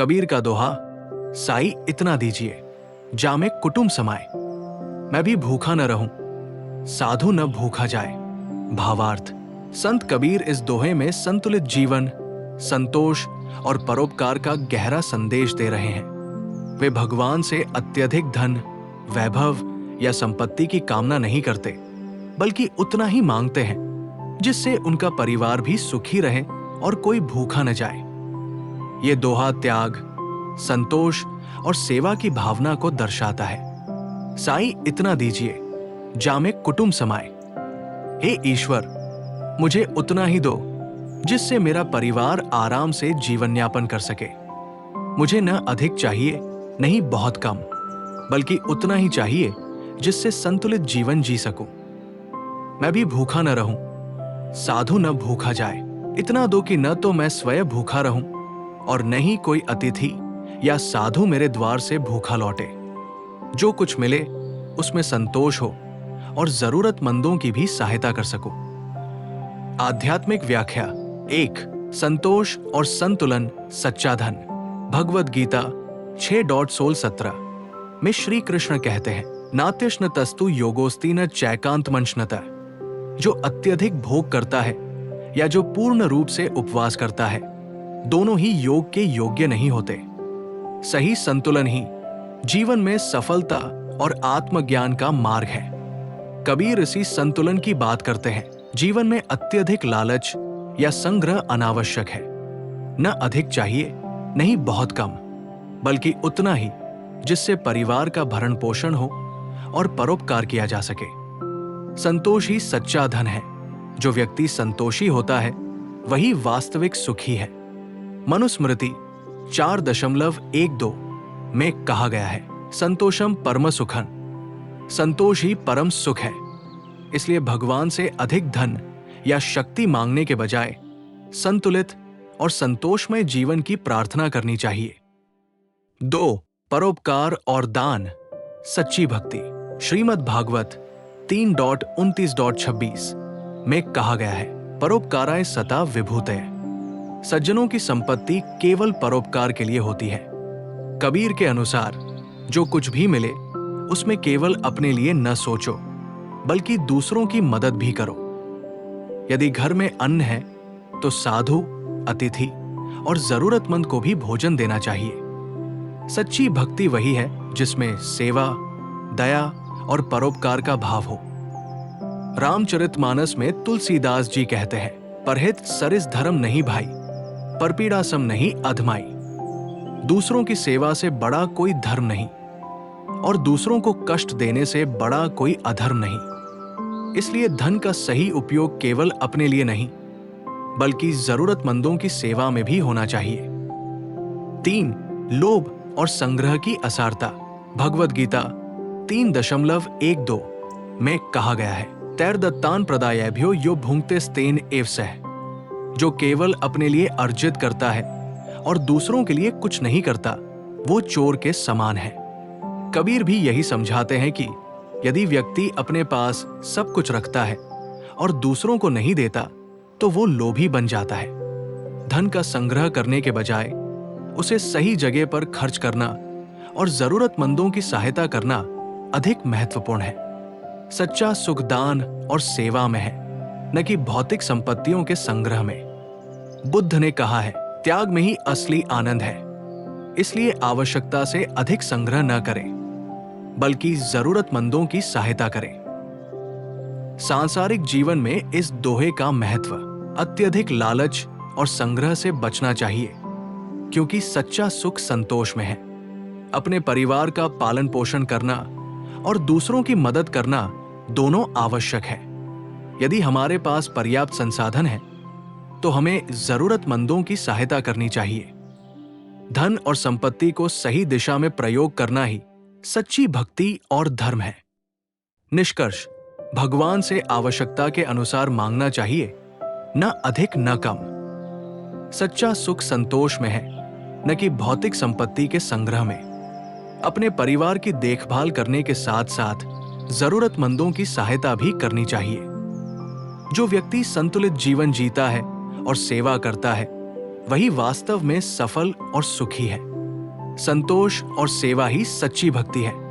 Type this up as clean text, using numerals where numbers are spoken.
कबीर का दोहा, साई इतना दीजिए जामे कुटुंब समाए, मैं भी भूखा न रहूं साधु न भूखा जाए। भावार्थ, संत कबीर इस दोहे में संतुलित जीवन, संतोष और परोपकार का गहरा संदेश दे रहे हैं। वे भगवान से अत्यधिक धन, वैभव या संपत्ति की कामना नहीं करते, बल्कि उतना ही मांगते हैं जिससे उनका परिवार भी सुखी रहे और कोई भूखा न जाए। ये दोहा त्याग, संतोष और सेवा की भावना को दर्शाता है। साईं इतना दीजिए जामे कुटुंब समाए, हे ईश्वर मुझे उतना ही दो जिससे मेरा परिवार आराम से जीवन यापन कर सके। मुझे न अधिक चाहिए, नहीं बहुत कम, बल्कि उतना ही चाहिए जिससे संतुलित जीवन जी सकूं। मैं भी भूखा न रहूं, साधु न भूखा जाए। इतना दो कि न तो मैं स्वयं भूखा रहूं और न ही कोई अतिथि या साधु मेरे द्वार से भूखा लौटे। जो कुछ मिले उसमें संतोष हो और जरूरतमंदों की भी सहायता कर सकूं। आध्यात्मिक व्याख्या 1. संतोष और संतुलन सच्चा धन। भगवद गीता 6.16-17 में श्री कृष्ण कहते हैं, नात्यश्न तस्तु योगोस्ति न चैकांतमंशनतः। जो अत्यधिक भोग करता है या जो पूर्ण रूप से उपवास करता है, दोनों ही योग के योग्य नहीं होते। सही संतुलन ही जीवन में सफलता और आत्मज्ञान का मार्ग है। कबीर इसी संतुलन की बात करते हैं। जीवन में अत्यधिक लालच या संग्रह अनावश्यक है। न अधिक चाहिए, नहीं बहुत कम, बल्कि उतना ही जिससे परिवार का भरण पोषण हो और परोपकार किया जा सके। संतोष ही सच्चा धन है। जो व्यक्ति संतोषी होता है वही वास्तविक सुखी है। मनुस्मृति 4.12 में कहा गया है, संतोषम परम सुखन। संतोष ही परम सुख है। इसलिए भगवान से अधिक धन या शक्ति मांगने के बजाय संतुलित और संतोषमय जीवन की प्रार्थना करनी चाहिए। 2. परोपकार और दान सच्ची भक्ति। श्रीमद् भागवत 3.29.26 में कहा गया है, परोपकाराय सता विभूतय। सज्जनों की संपत्ति केवल परोपकार के लिए होती है। कबीर के अनुसार जो कुछ भी मिले उसमें केवल अपने लिए न सोचो, बल्कि दूसरों की मदद भी करो। यदि घर में अन्न है तो साधु, अतिथि और जरूरतमंद को भी भोजन देना चाहिए। सच्ची भक्ति वही है जिसमें सेवा, दया और परोपकार का भाव हो। रामचरितमानस में तुलसीदास जी कहते हैं, परहित सरिस धर्म नहीं भाई, परपीड़ा सम नहीं अधमाई। दूसरों की सेवा से बड़ा कोई धर्म नहीं और दूसरों को कष्ट देने से बड़ा कोई अधर्म नहीं। इसलिए धन का सही उपयोग केवल अपने लिए नहीं, बल्कि जरूरतमंदों की सेवा में भी होना चाहिए। 3. लोभ और संग्रह की असारता। भगवद गीता 3.12 में कहा गया है, तैर्दत्तान प्रदायभ्यो यो भुंक्ते स्तेन एव सह। जो केवल अपने लिए अर्जित करता है और दूसरों के लिए कुछ नहीं करता, वो चोर के समान है। कबीर भी यही समझाते हैं कि यदि व्यक्ति अपने पास सब कुछ रखता है और दूसरों को नहीं देता तो वो लोभी बन जाता है। धन का संग्रह करने के बजाय उसे सही जगह पर खर्च करना और जरूरतमंदों की सहायता करना अधिक महत्वपूर्ण है। सच्चा सुख दान और सेवा में है, न कि भौतिक संपत्तियों के संग्रह में। बुद्ध ने कहा है, त्याग में ही असली आनंद है। इसलिए आवश्यकता से अधिक संग्रह न करें, बल्कि जरूरतमंदों की सहायता करें। सांसारिक जीवन में इस दोहे का महत्व, अत्यधिक लालच और संग्रह से बचना चाहिए, क्योंकि सच्चा सुख संतोष में है। अपने परिवार का पालन पोषण करना और दूसरों की मदद करना दोनों आवश्यक है। यदि हमारे पास पर्याप्त संसाधन है तो हमें जरूरतमंदों की सहायता करनी चाहिए। धन और संपत्ति को सही दिशा में प्रयोग करना ही सच्ची भक्ति और धर्म है। निष्कर्ष, भगवान से आवश्यकता के अनुसार मांगना चाहिए, न अधिक न कम। सच्चा सुख संतोष में है, न कि भौतिक संपत्ति के संग्रह में। अपने परिवार की देखभाल करने के साथ साथ जरूरतमंदों की सहायता भी करनी चाहिए। जो व्यक्ति संतुलित जीवन जीता है और सेवा करता है, वही वास्तव में सफल और सुखी है। संतोष और सेवा ही सच्ची भक्ति है।